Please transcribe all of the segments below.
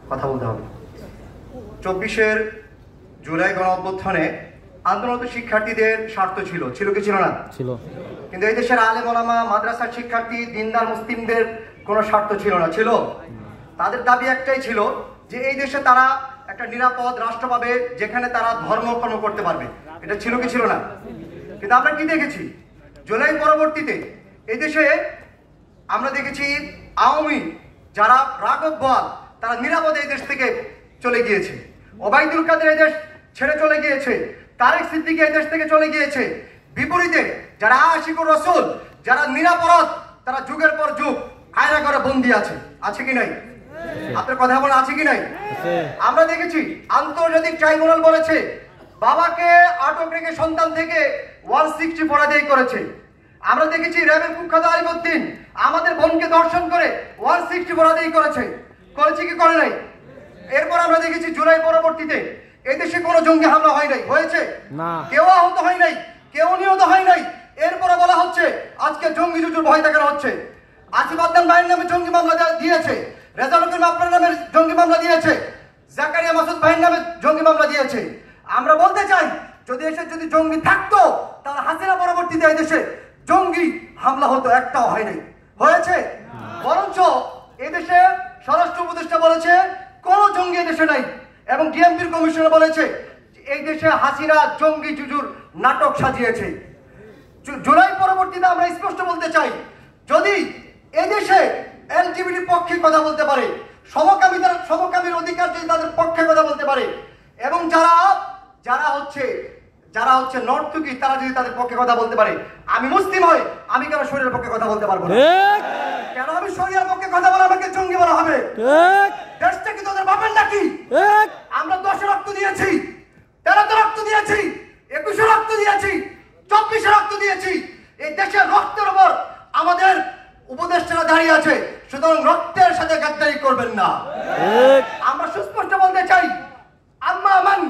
কথা বলতে হবে। 24 জুলাই গণ অভ্যুত্থানে আন্দোলনরত শিক্ষার্থীদের স্বার্থ ছিল কি ছিল না? ছিল। কিন্তু এই দেশের আলেম ওলামা, মাদ্রাসার শিক্ষার্থী, দিনদার মুসলিমদের কোনো স্বার্থ ছিল না। ছিল তাদের দাবি একটাই ছিল যে এই দেশে তারা একটা নিরাপদ রাষ্ট্র পাবে যেখানে তারা ধর্মকর্ম করতে পারবে। এটা ছিল কি ছিল না? কিন্তু আমরা কি দেখেছি জুলাই পরবর্তীতে এই দেশে আমরা দেখেছি আওয়ামী যারা রাঘব বোয়াল তারা নিরাপদে এই দেশ থেকে চলে গিয়েছে, ওবায়দুল কাদের এই দেশ ছেড়ে চলে গিয়েছে, তারেক সিদ্দিকী এই দেশ থেকে চলে গিয়েছে। বিপরীতে যারা আশিকুর রসুল, যারা নিরাপরাধ, তারা যুগের পর যুগ কারাগারে বন্দী আছে কি নাই? আপনার কথা বলে আছে কি নাই? আমরা দেখেছি আন্তর্জাতিক ট্রাইব্যুনাল বলেছে বাবাকে আটক রেখে সন্তান থেকে 164 আদায় করেছে। আমরা দেখেছি র্যাবের কুখ্যাত আলিমউদ্দিন আমাদের বোনকে ধর্ষণ করে 164 আদায় করেছে কি করে নাই? এরপর আমরা দেখেছি জুলাই পরবর্তীতে এই দেশে কোনো জঙ্গি হামলা হয় নাই, হয়েছে না, কেউ আহত হয় নাই, কেউ নিহত হয় নাই। এরপরে বলা হচ্ছে আজকে জঙ্গি জুজুর ভয় দেখানো হচ্ছে। আসিফ আদনান ভাইয়ের নামে জঙ্গি মামলা দিয়েছে, রেজাউল করিম আপনার নামে জঙ্গি মামলা দিয়েছে, জাকারিয়া মাসুদ ভাইয়ের নামে জঙ্গি মামলা দিয়েছে। আমরা বলতে চাই যদি জঙ্গি থাকতো তাহলে হাসিনা পরবর্তীতে এই দেশে জঙ্গি হামলা হতো, একটাও হয় নাই, হয়েছে? বরঞ্চ এদেশে স্বরাষ্ট্র উপদেষ্টা বলেছে কোন জঙ্গি এদেশে নাই, এবং ডিএমপির কমিশনার বলেছে এই দেশে হাসিনা জঙ্গি জুজুর নাটক সাজিয়েছে। জুলাই পরবর্তীতে আমরা স্পষ্ট বলতে চাই যদি এদেশে এলজিবিটির পক্ষে কথা বলতে পারে, সমকামীর অধিকার যদি তাদের পক্ষে কথা বলতে পারে, এবং যারা হচ্ছে নর্তকী তারা যদি তাদের পক্ষে কথা বলতে পারে, আমি মুসলিম হই, আমি কেন শরীরের পক্ষে কথা বলতে পারবো না? কেন আমি শরীরের পক্ষে কথা বলে আমাকে জঙ্গি বলা হবে? দেশটা কি তোদের বাপের নাকি? আমরা 10 রক্ত দিয়েছি, 13 রক্ত দিয়েছি, 21 রক্ত দিয়েছি, 24 রক্ত দিয়েছি। এই দেশের রক্তের উপর আমাদের উপদেষ্টারা দাঁড়িয়ে আছে, সুতরাং রক্তের সাথে গাদ্দারি করবেন না। আমরা সুস্পষ্ট বলতে চাই আম্মা মান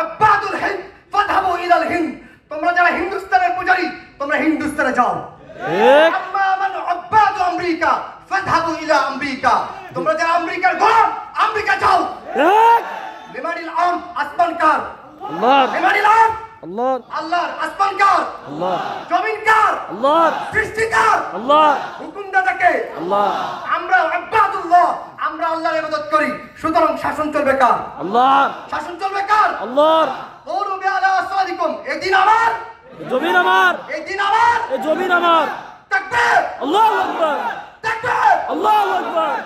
আব্বাদুল হিন্দ ফাদহাবু ইলাল হিন্দ, তোমরা যারা হিন্দুস্তানের পূজারী তোমরা হিন্দুস্তানে যাও। আম্মা মান আব্বাদু আমেরিকা ফাদহাবু ইলা আমেরিকা, তোমরা যারা আমেরিকার গোলাম আমেরিকা যাও। লিমানিল আরদ আসমান কার? আল্লাহ। লিমানিল আরদ আল্লাহ, আল্লাহর। আসমান কার? আল্লাহ। জমিন কার? আল্লাহ। সৃষ্টি কার? আল্লাহ। হুকুমদাতা কে? আল্লাহ। আমরা আব্বাদুল্লাহ, আমরা আল্লাহর ইবাদত করি, সুতরাং শাসন চলবে কার? আল্লাহ। শাসন চলবে কার? আল্লাহর। ওরু বিআলা সাদিকুম, এই দিন আমার, জমিন আমার, এই দিন আমার, এই জমিন আমার। তাকবীর, আল্লাহু আকবার, তাকবীর, আল্লাহু আকবার।